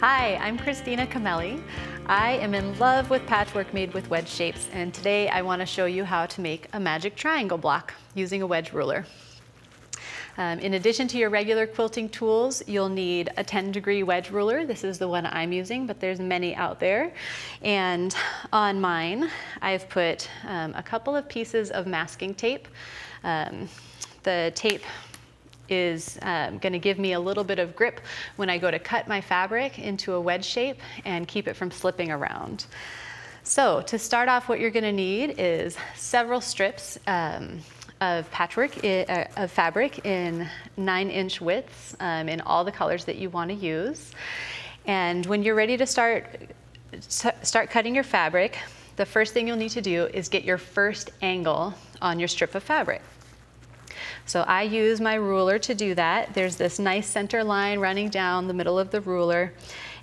Hi, I'm Christina Cameli. I am in love with patchwork made with wedge shapes, and today I want to show you how to make a magic triangle block using a wedge ruler. In addition to your regular quilting tools, you'll need a 10-degree wedge ruler. This is the one I'm using, but there's many out there. And on mine, I've put a couple of pieces of masking tape. The tape is going to give me a little bit of grip when I go to cut my fabric into a wedge shape and keep it from slipping around. So to start off, what you're going to need is several strips of patchwork of fabric in 9-inch widths in all the colors that you want to use. And when you're ready to start cutting your fabric, the first thing you'll need to do is get your first angle on your strip of fabric. So I use my ruler to do that. There's this nice center line running down the middle of the ruler,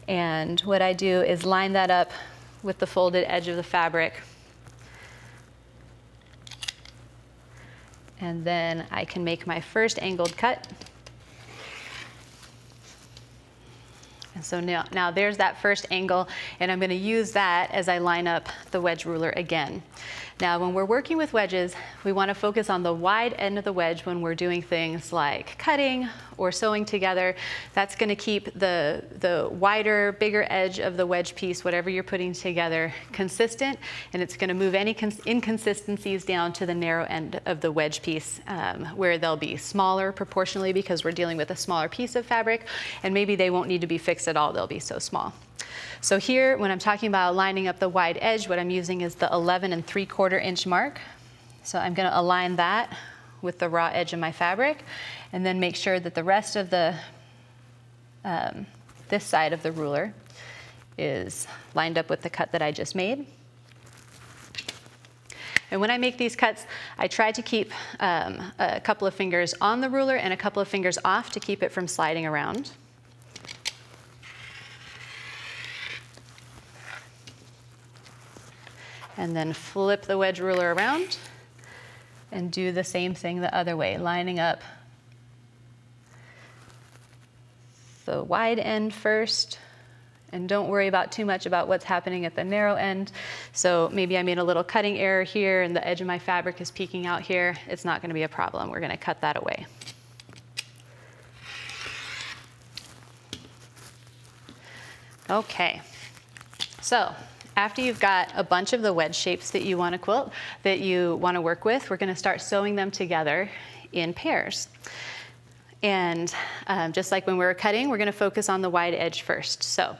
and what I do is line that up with the folded edge of the fabric. And then I can make my first angled cut. And so now there's that first angle, and I'm going to use that as I line up the wedge ruler again. Now, when we're working with wedges, we want to focus on the wide end of the wedge when we're doing things like cutting or sewing together. That's going to keep the wider, bigger edge of the wedge piece, whatever you're putting together, consistent, and it's going to move any inconsistencies down to the narrow end of the wedge piece, where they'll be smaller proportionally because we're dealing with a smaller piece of fabric, and maybe they won't need to be fixed at all. They'll be so small. So here, when I'm talking about lining up the wide edge, what I'm using is the 11 3/4 inch mark. So I'm going to align that with the raw edge of my fabric, and then make sure that the rest of the this side of the ruler is lined up with the cut that I just made. And when I make these cuts, I try to keep a couple of fingers on the ruler and a couple of fingers off to keep it from sliding around. And then flip the wedge ruler around and do the same thing the other way, lining up the wide end first, and don't worry about too much about what's happening at the narrow end. So maybe I made a little cutting error here and the edge of my fabric is peeking out here. It's not going to be a problem. We're going to cut that away. Okay, so after you've got a bunch of the wedge shapes that you want to quilt, that you want to work with, we're going to start sewing them together in pairs. And just like when we were cutting, we're going to focus on the wide edge first. So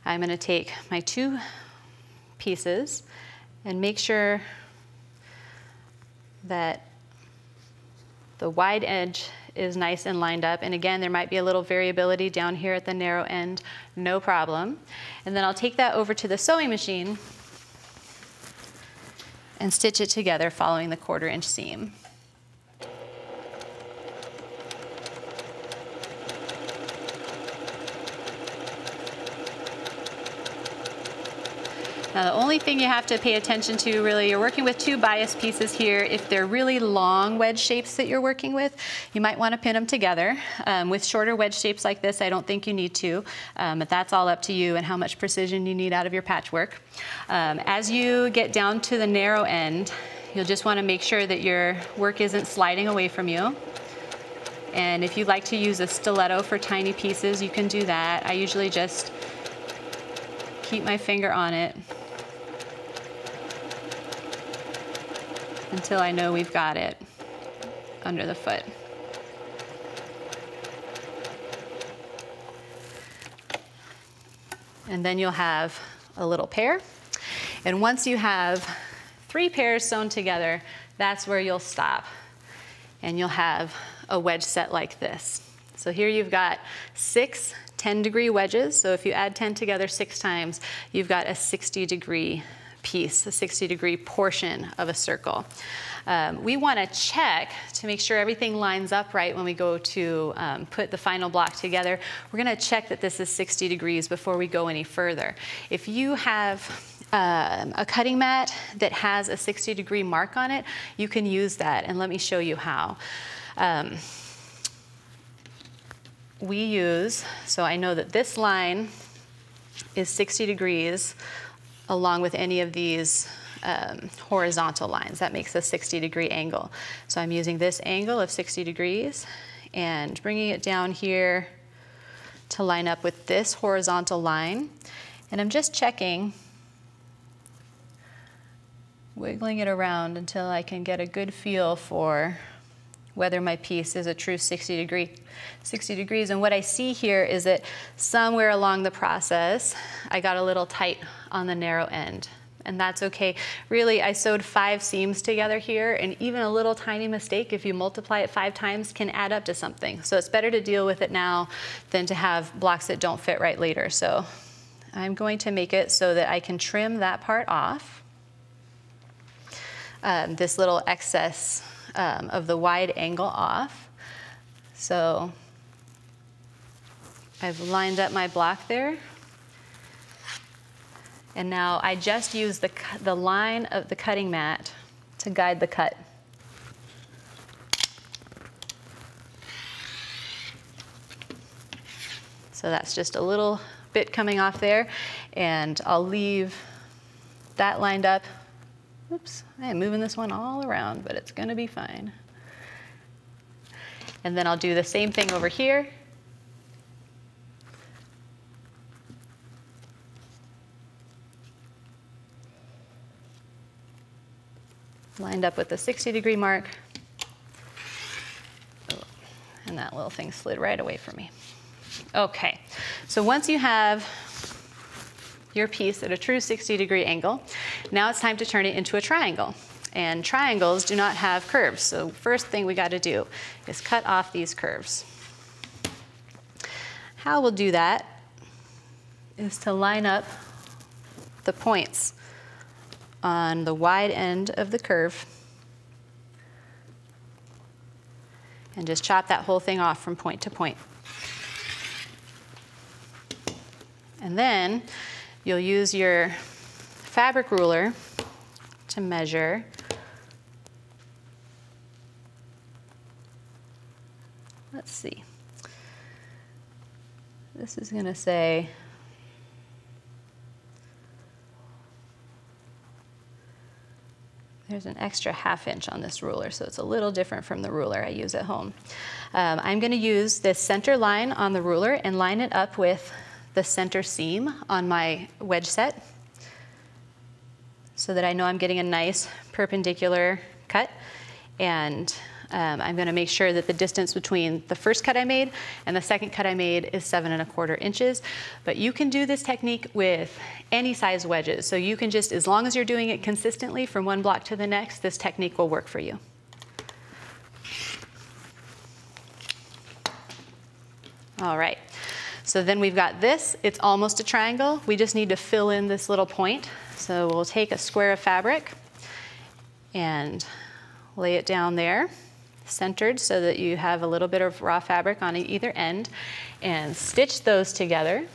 I'm going to take my two pieces and make sure that the wide edge is nice and lined up. And again, there might be a little variability down here at the narrow end, no problem. And then I'll take that over to the sewing machine and stitch it together following the 1/4 inch seam. Now, the only thing you have to pay attention to, really, you're working with two bias pieces here. If they're really long wedge shapes that you're working with, you might want to pin them together. With shorter wedge shapes like this, I don't think you need to, but that's all up to you and how much precision you need out of your patchwork. As you get down to the narrow end, you'll just want to make sure that your work isn't sliding away from you. And if you'd like to use a stiletto for tiny pieces, you can do that. I usually just keep my finger on it until I know we've got it under the foot. And then you'll have a little pair. And once you have 3 pairs sewn together, that's where you'll stop. And you'll have a wedge set like this. So here you've got 6 10-degree wedges. So if you add 10 together 6 times, you've got a 60-degree piece, a 60-degree portion of a circle. We want to check to make sure everything lines up right when we go to put the final block together. We're going to check that this is 60 degrees before we go any further. If you have a cutting mat that has a 60-degree mark on it, you can use that, and let me show you how. We use, so I know that this line is 60 degrees along with any of these horizontal lines. That makes a 60-degree angle. So I'm using this angle of 60 degrees and bringing it down here to line up with this horizontal line. And I'm just checking, wiggling it around until I can get a good feel for whether my piece is a true 60 degrees. And what I see here is that somewhere along the process, I got a little tight on the narrow end. And that's okay. Really, I sewed 5 seams together here, and even a little tiny mistake, if you multiply it 5 times, can add up to something. So it's better to deal with it now than to have blocks that don't fit right later. So I'm going to make it so that I can trim that part off. This little excess of the wide angle off. So I've lined up my block there. And now I just use the line of the cutting mat to guide the cut. So that's just a little bit coming off there, and I'll leave that lined up. Oops, I am moving this one all around, but it's gonna be fine. And then I'll do the same thing over here. Lined up with the 60-degree mark. Oh, and that little thing slid right away from me. Okay, so once you have your piece at a true 60-degree angle, now it's time to turn it into a triangle. And triangles do not have curves, so first thing we got to do is cut off these curves. How we'll do that is to line up the points on the wide end of the curve and just chop that whole thing off from point to point. And then you'll use your fabric ruler to measure let's see. This is going to say there's an extra ½ inch on this ruler, so it's a little different from the ruler I use at home. I'm going to use this center line on the ruler and line it up with the center seam on my wedge set so that I know I'm getting a nice perpendicular cut. And I'm going to make sure that the distance between the first cut I made and the second cut I made is 7¼ inches. But you can do this technique with any size wedges. So you can just, as long as you're doing it consistently from one block to the next, this technique will work for you. All right. So then we've got this. It's almost a triangle. We just need to fill in this little point. So we'll take a square of fabric and lay it down there, centered so that you have a little bit of raw fabric on either end, and stitch those together.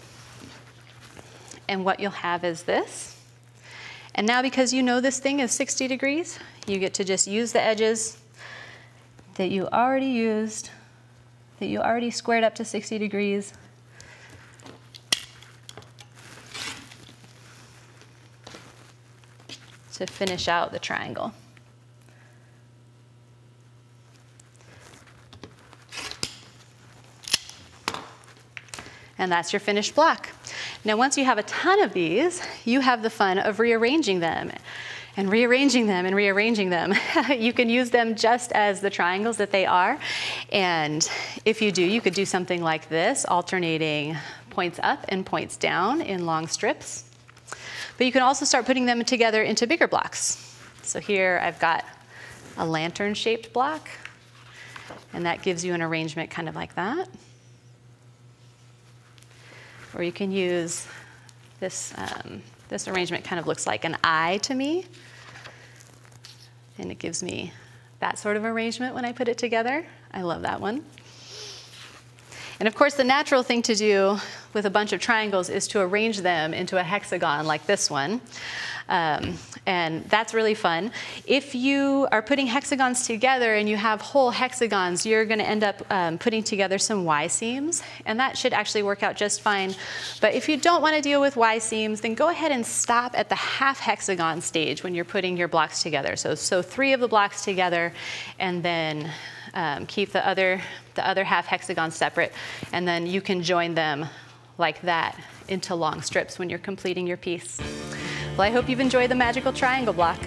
And what you'll have is this. And now, because you know this thing is 60 degrees, you get to just use the edges that you already used, that you already squared up to 60 degrees. To finish out the triangle. And that's your finished block. Now, once you have a ton of these, you have the fun of rearranging them and rearranging them and rearranging them. You can use them just as the triangles that they are. And if you do, you could do something like this, alternating points up and points down in long strips. But you can also start putting them together into bigger blocks. So here I've got a lantern-shaped block, and that gives you an arrangement kind of like that. Or you can use this, this arrangement kind of looks like an eye to me, and it gives me that sort of arrangement when I put it together. I love that one. And of course, the natural thing to do with a bunch of triangles is to arrange them into a hexagon like this one. And that's really fun. If you are putting hexagons together and you have whole hexagons, you're going to end up putting together some Y seams, and that should actually work out just fine. But if you don't want to deal with Y seams, then go ahead and stop at the half hexagon stage when you're putting your blocks together. So 3 of the blocks together, and then keep the other half hexagon separate, and then you can join them like that into long strips when you're completing your piece. Well, I hope you've enjoyed the magical triangle block.